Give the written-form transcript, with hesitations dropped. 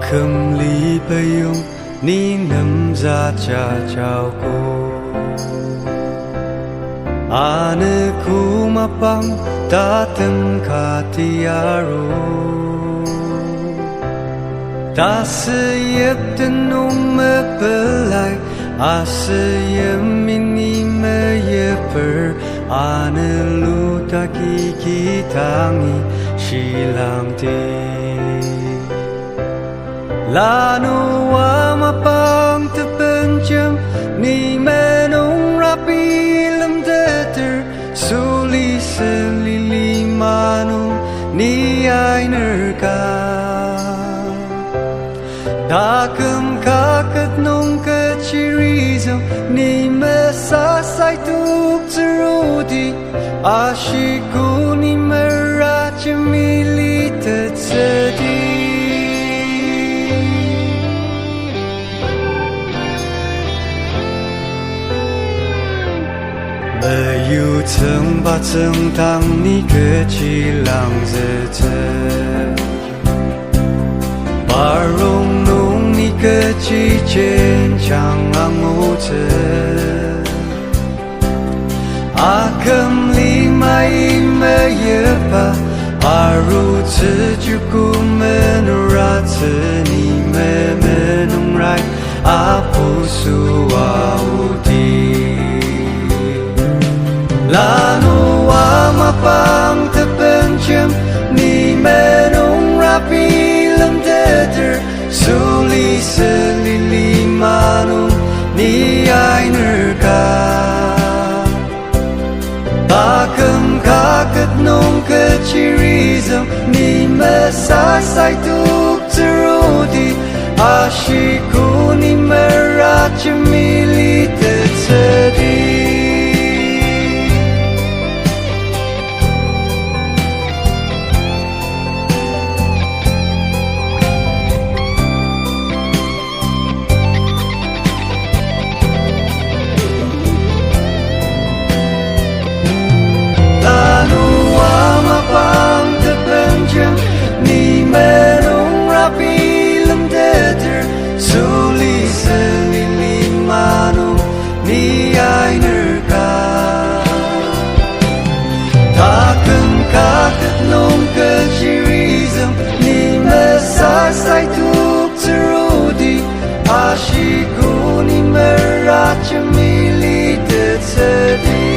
肯里不用你能在家照顾，阿那库马邦达登卡蒂亚鲁，达是也的努么本来，阿是也明你么也本，阿那路达基基当伊西朗地。Lanu wa mapang terpencam ni menung rapi lem teter suli selili manu ni ai nerka takem kaket nung kecirizam ni mesasai tuk terudi ashiku ni meraja mili tersedih没有曾把正当你个气浪着着，把容弄你个气坚强昂木着，阿肯里买没也罢，阿如此就顾没能让此你没能来，阿不苏阿无敌。Lanu wa mapang terpencam ni menung rapi lem teter suli selili manu ni ai nerka takem kaket nung kecirizam ni mesasai tuk terudi ashiku ni meraja mili tersedih suli selili manu ni ai nerka takem kaket nung kecirizam ni mesasai tuk terudi ashiku ni meraja mili tersedih